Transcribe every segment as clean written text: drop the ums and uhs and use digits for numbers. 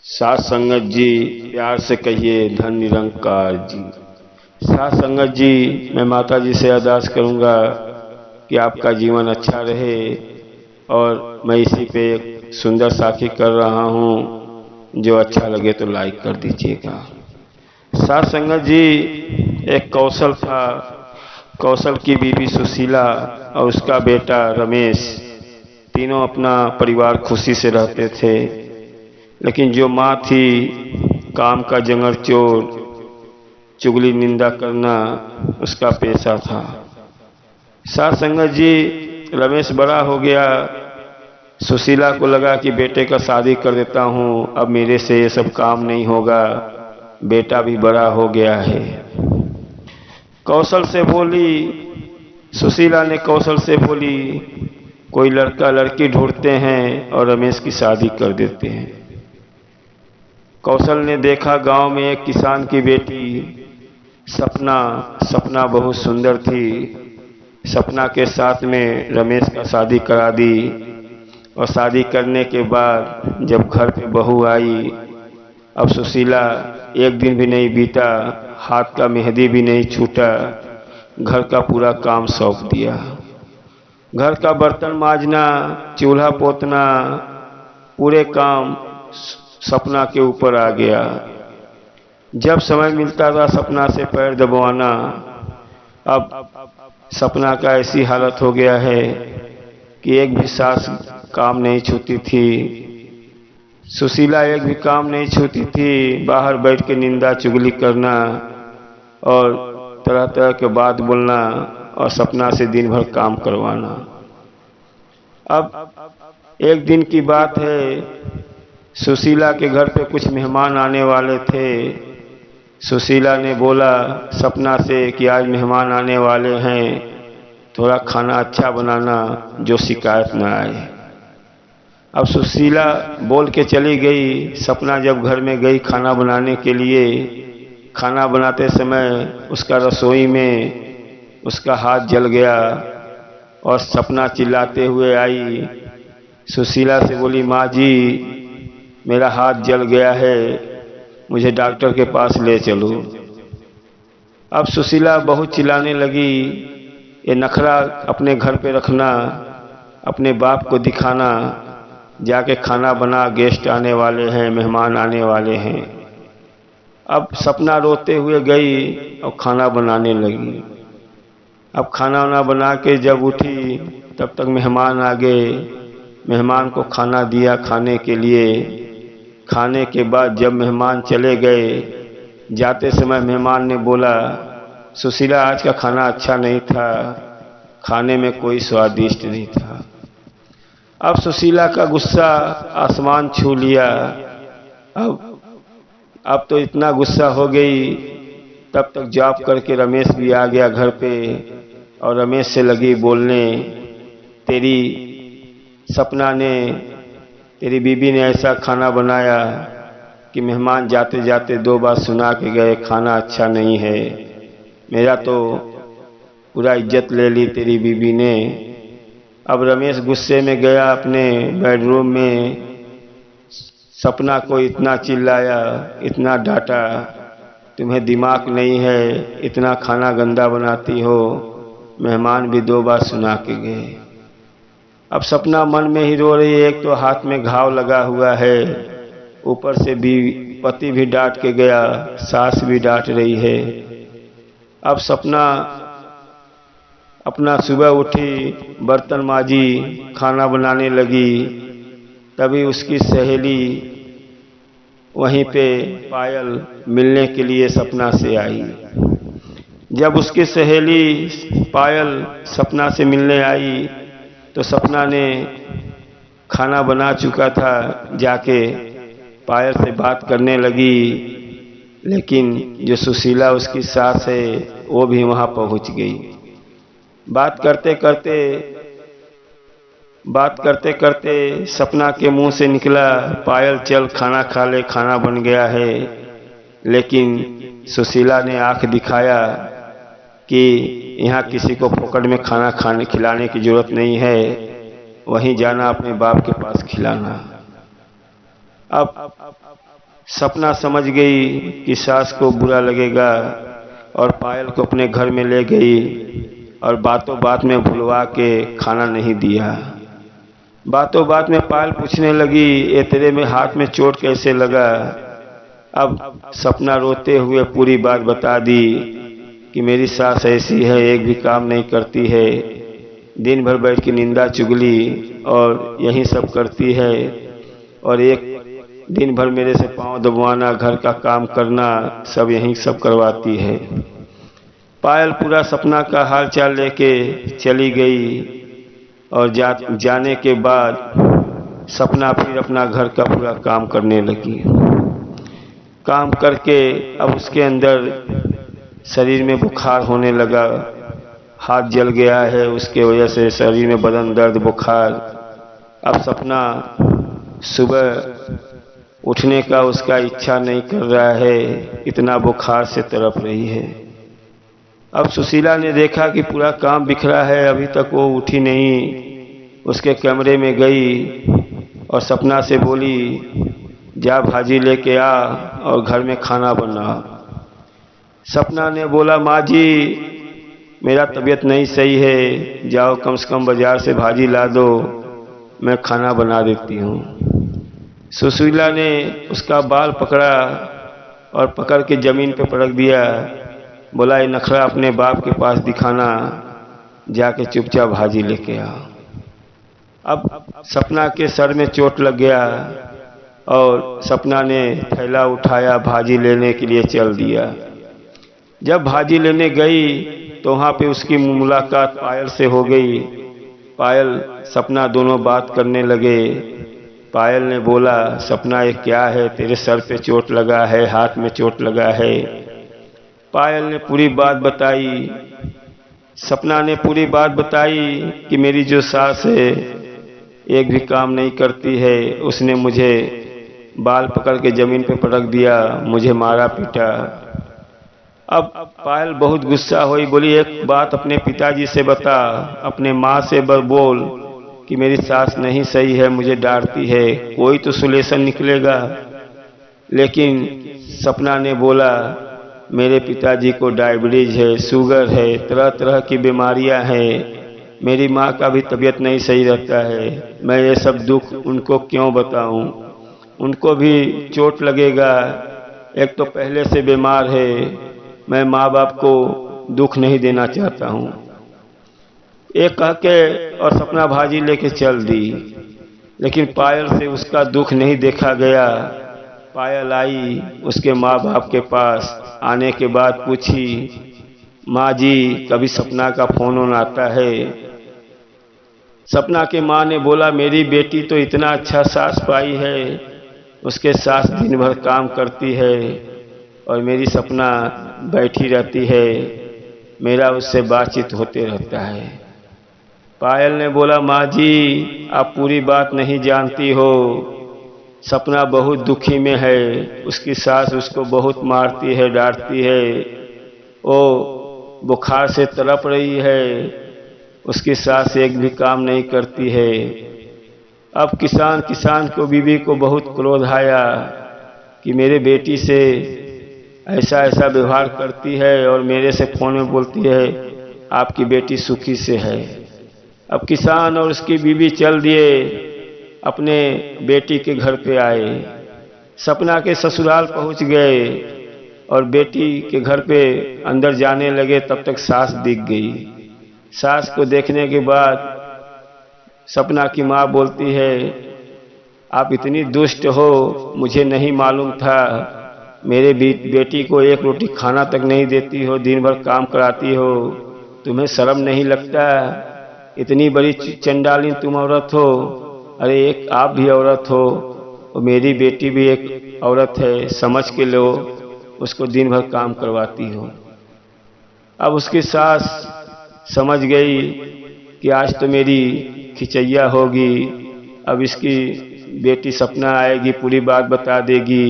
साथ संगत जी, प्यार से कहिए धन निरंकार जी। साथ संगत जी, मैं माता जी से अरदास करूंगा कि आपका जीवन अच्छा रहे और मैं इसी पे एक सुंदर साखी कर रहा हूं, जो अच्छा लगे तो लाइक कर दीजिएगा। साथ संगत जी, एक कौशल था। कौशल की बीवी सुशीला और उसका बेटा रमेश, तीनों अपना परिवार खुशी से रहते थे। लेकिन जो माँ थी, काम का जंगल चोर, चुगली निंदा करना उसका पेशा था। साथ संगत जी, रमेश बड़ा हो गया। सुशीला को लगा कि बेटे का शादी कर देता हूँ, अब मेरे से ये सब काम नहीं होगा, बेटा भी बड़ा हो गया है। कौशल से बोली, सुशीला ने कौशल से बोली, कोई लड़का लड़की ढूंढते हैं और रमेश की शादी कर देते हैं। कौशल ने देखा गांव में एक किसान की बेटी सपना बहुत सुंदर थी। सपना के साथ में रमेश का शादी करा दी और शादी करने के बाद जब घर पे बहू आई, अब सुशीला एक दिन भी नहीं बीता, हाथ का मेहंदी भी नहीं छूटा, घर का पूरा काम सौंप दिया। घर का बर्तन मांजना, चूल्हा पोतना, पूरे काम सपना के ऊपर आ गया। जब समय मिलता था सपना से पैर दबाना। अब सपना का ऐसी हालत हो गया है कि एक भी सास काम नहीं छूती थी। सुशीला एक भी काम नहीं छूती थी, बाहर बैठ के निंदा चुगली करना और तरह तरह के बात बोलना और सपना से दिन भर काम करवाना। अब एक दिन की बात है, सुशीला के घर पे कुछ मेहमान आने वाले थे। सुशीला ने बोला सपना से कि आज मेहमान आने वाले हैं, थोड़ा खाना अच्छा बनाना जो शिकायत ना आए। अब सुशीला बोल के चली गई। सपना जब घर में गई खाना बनाने के लिए, खाना बनाते समय उसका रसोई में उसका हाथ जल गया और सपना चिल्लाते हुए आई। सुशीला से बोली, माँ जी मेरा हाथ जल गया है, मुझे डॉक्टर के पास ले चलो। अब सुशीला बहुत चिल्लाने लगी, ये नखरा अपने घर पे रखना, अपने बाप को दिखाना, जाके खाना बना, गेस्ट आने वाले हैं, मेहमान आने वाले हैं। अब सपना रोते हुए गई और खाना बनाने लगी। अब खाना वाना बना के जब उठी तब तक मेहमान आ गए। मेहमान को खाना दिया खाने के लिए। खाने के बाद जब मेहमान चले गए, जाते समय मेहमान ने बोला, सुशीला आज का खाना अच्छा नहीं था, खाने में कोई स्वादिष्ट नहीं था। अब सुशीला का गुस्सा आसमान छू लिया। अब तो इतना गुस्सा हो गई। तब तक जॉब करके रमेश भी आ गया घर पे और रमेश से लगी बोलने, तेरी सपना ने, तेरी बीबी ने ऐसा खाना बनाया कि मेहमान जाते जाते 2 बार सुना के गए, खाना अच्छा नहीं है। मेरा तो पूरा इज्जत ले ली तेरी बीबी ने। अब रमेश गुस्से में गया अपने बेडरूम में, सपना को इतना चिल्लाया, इतना डांटा, तुम्हें दिमाग नहीं है, इतना खाना गंदा बनाती हो, मेहमान भी 2 बार सुना के गए। अब सपना मन में ही रो रही है, एक तो हाथ में घाव लगा हुआ है, ऊपर से भी पति भी डांट के गया, सास भी डांट रही है। अब सपना अपना सुबह उठी, बर्तन माजी, खाना बनाने लगी। तभी उसकी सहेली वहीं पे पायल मिलने के लिए सपना से आई। जब उसकी सहेली पायल सपना से मिलने आई तो सपना ने खाना बना चुका था, जाके पायल से बात करने लगी। लेकिन जो सुशीला उसकी सास है वो भी वहां पहुंच गई। बात करते करते सपना के मुंह से निकला, पायल चल खाना खा ले, खाना बन गया है। लेकिन सुशीला ने आंख दिखाया कि यहाँ किसी को फोकट में खाना खिलाने की जरूरत नहीं है, वहीं जाना अपने बाप के पास खिलाना। अब सपना समझ गई कि सास को बुरा लगेगा और पायल को अपने घर में ले गई और बातों बात में भुलवा के खाना नहीं दिया। बातों बात में पायल पूछने लगी, ये तेरे में हाथ में चोट कैसे लगा? अब सपना रोते हुए पूरी बात बता दी कि मेरी सास ऐसी है, एक भी काम नहीं करती है, दिन भर बैठ के निंदा चुगली और यही सब करती है, और एक दिन भर मेरे से पाँव दबवाना, घर का काम करना, सब यही सब करवाती है। पायल पूरा सपना का हाल चाल लेके चली गई और जाने के बाद सपना फिर अपना घर का पूरा काम करने लगी। काम करके अब उसके अंदर शरीर में बुखार होने लगा, हाथ जल गया है, उसके वजह से शरीर में बदन दर्द बुखार। अब सपना सुबह उठने का उसका इच्छा नहीं कर रहा है, इतना बुखार से तड़प रही है। अब सुशीला ने देखा कि पूरा काम बिखरा है, अभी तक वो उठी नहीं। उसके कमरे में गई और सपना से बोली, जा भाजी लेके आ और घर में खाना बना। सपना ने बोला, माँ जी मेरा तबीयत नहीं सही है, जाओ कम से कम बाजार से भाजी ला दो, मैं खाना बना देती हूँ। सुशीला ने उसका बाल पकड़ा और पकड़ के जमीन पे पटक दिया। बोला, ये नखरा अपने बाप के पास दिखाना, जाके चुपचाप भाजी लेके आ। अब सपना के सर में चोट लग गया और सपना ने थैला उठाया, भाजी लेने के लिए चल दिया। जब भाजी लेने गई तो वहाँ पे उसकी मुलाकात पायल से हो गई। पायल सपना दोनों बात करने लगे। पायल ने बोला, सपना ये क्या है, तेरे सर पे चोट लगा है, हाथ में चोट लगा है। पायल ने पूरी बात बताई। सपना ने पूरी बात बताई कि मेरी जो सास है एक भी काम नहीं करती है, उसने मुझे बाल पकड़ के जमीन पे पटक दिया, मुझे मारा पीटा। अब पायल बहुत गुस्सा हुई, बोली, एक बात अपने पिताजी से बता, अपने माँ से बोल कि मेरी सास नहीं सही है, मुझे डांटती है, कोई तो सॉल्यूशन निकलेगा। लेकिन सपना ने बोला, मेरे पिताजी को डायबिटीज है, शुगर है, तरह तरह की बीमारियां हैं, मेरी माँ का भी तबीयत नहीं सही रहता है, मैं ये सब दुख उनको क्यों बताऊं? उनको भी चोट लगेगा, एक तो पहले से बीमार है, मैं माँ बाप को दुख नहीं देना चाहता हूँ। एक कह के और सपना भाजी लेके चल दी। लेकिन पायल से उसका दुख नहीं देखा गया। पायल आई उसके माँ बाप के पास, आने के बाद पूछी, माँ जी कभी सपना का फोन ऑन आता है? सपना के माँ ने बोला, मेरी बेटी तो इतना अच्छा सास पाई है, उसके सास दिन भर काम करती है और मेरी सपना बैठी रहती है, मेरा उससे बातचीत होते रहता है। पायल ने बोला, माँ जी आप पूरी बात नहीं जानती हो, सपना बहुत दुखी में है, उसकी सास उसको बहुत मारती है, डांटती है, वो बुखार से तड़प रही है, उसकी सास एक भी काम नहीं करती है। अब किसान को बीवी को बहुत क्रोध आया कि मेरे बेटी से ऐसा ऐसा व्यवहार करती है और मेरे से फोन में बोलती है आपकी बेटी सुखी से है। अब किसान और उसकी बीवी चल दिए, अपने बेटी के घर पे आए, सपना के ससुराल पहुंच गए और बेटी के घर पे अंदर जाने लगे, तब तक सास दिख गई। सास को देखने के बाद सपना की माँ बोलती है, आप इतनी दुष्ट हो, मुझे नहीं मालूम था, मेरे बेटी को एक रोटी खाना तक नहीं देती हो, दिन भर काम कराती हो, तुम्हें शर्म नहीं लगता? इतनी बड़ी चंडालिन तुम औरत हो। अरे एक आप भी औरत हो और मेरी बेटी भी एक औरत है, समझ के लो, उसको दिन भर काम करवाती हो। अब उसकी सास समझ गई कि आज तो मेरी खिचैया होगी, अब इसकी बेटी सपना आएगी, पूरी बात बता देगी।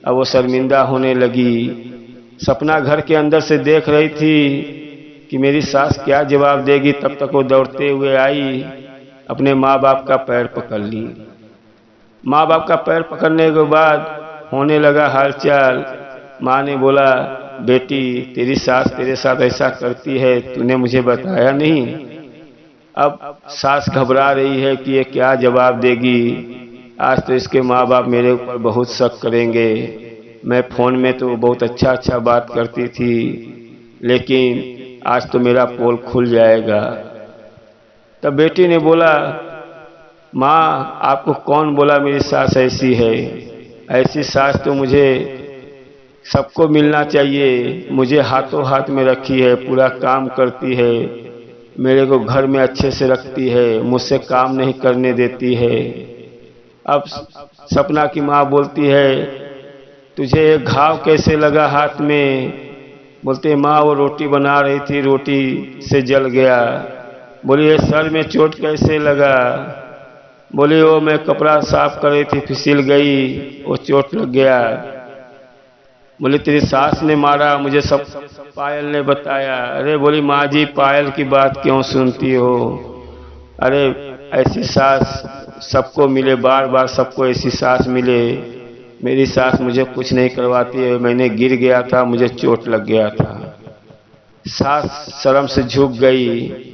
अब वो शर्मिंदा होने लगी। सपना घर के अंदर से देख रही थी कि मेरी सास क्या जवाब देगी, तब तक वो दौड़ते हुए आई, अपने माँ बाप का पैर पकड़ ली। माँ बाप का पैर पकड़ने के बाद होने लगा हालचाल। माँ ने बोला, बेटी तेरी सास तेरे साथ ऐसा करती है, तूने मुझे बताया नहीं। अब सास घबरा रही है कि ये क्या जवाब देगी। आज तो इसके माँ बाप मेरे ऊपर बहुत शक करेंगे। मैं फ़ोन में तो बहुत अच्छा बात करती थी, लेकिन आज तो मेरा पोल खुल जाएगा। तब बेटी ने बोला, माँ आपको कौन बोला मेरी सास ऐसी है? ऐसी सास तो मुझे सबको मिलना चाहिए। मुझे हाथों हाथ में रखी है, पूरा काम करती है, मेरे को घर में अच्छे से रखती है, मुझसे काम नहीं करने देती है। अब सपना की माँ बोलती है, तुझे ये घाव कैसे लगा हाथ में? बोलते माँ वो रोटी बना रही थी, रोटी से जल गया। बोली ये सर में चोट कैसे लगा? बोली वो मैं कपड़ा साफ कर रही थी, फिसल गई, वो चोट लग गया। बोली तेरी सास ने मारा, मुझे सब पायल ने बताया। अरे बोली माँ जी पायल की बात क्यों सुनती हो? अरे ऐसी सास सबको मिले, बार बार सबको ऐसी सास मिले। मेरी सास मुझे कुछ नहीं करवाती है, मैंने गिर गया था, मुझे चोट लग गया था। सास शर्म से झुक गई।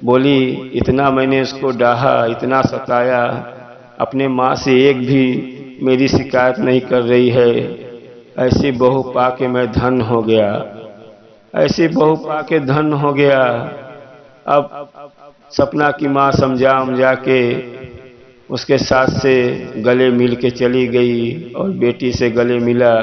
बोली इतना मैंने उसको डाहा, इतना सताया, अपने माँ से एक भी मेरी शिकायत नहीं कर रही है। ऐसी बहू पाके मैं धन हो गया, ऐसी बहू पाके धन हो गया। अब सपना की माँ समझा के उसके सास से गले मिल के चली गई और बेटी से गले मिला,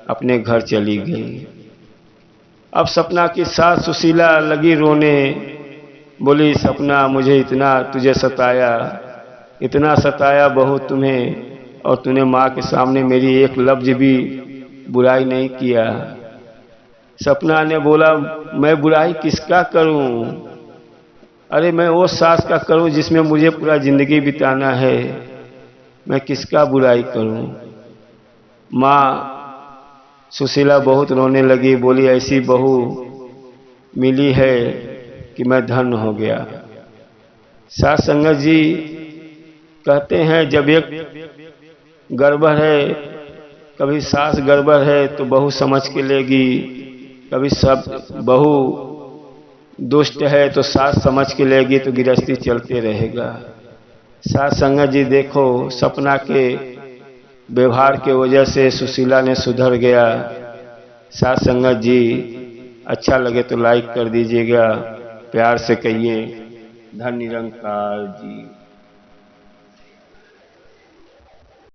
अपने घर चली गई। अब सपना की सास सुशीला लगी रोने। बोली सपना मुझे इतना तुझे सताया, इतना सताया बहू तुम्हें, और तूने माँ के सामने मेरी एक लफ्ज भी बुराई नहीं किया। सपना ने बोला मैं बुराई किसका करूं? अरे मैं वो सास का करूं जिसमें मुझे पूरा जिंदगी बिताना है, मैं किसका बुराई करूं? माँ सुशीला बहुत रोने लगी। बोली ऐसी बहू मिली है कि मैं धन हो गया। सास संगत जी कहते हैं जब एक गड़बड़ है, कभी सास गड़बड़ है तो बहू समझ के लेगी, कभी सब बहू दुष्ट है तो सास समझ के लेगी, तो गृहस्थी चलते रहेगा। सास संगत जी देखो सपना के व्यवहार के वजह से सुशीला ने सुधर गया। सास संगत जी अच्छा लगे तो लाइक कर दीजिएगा, प्यार से कहिए धन निरंकार जी।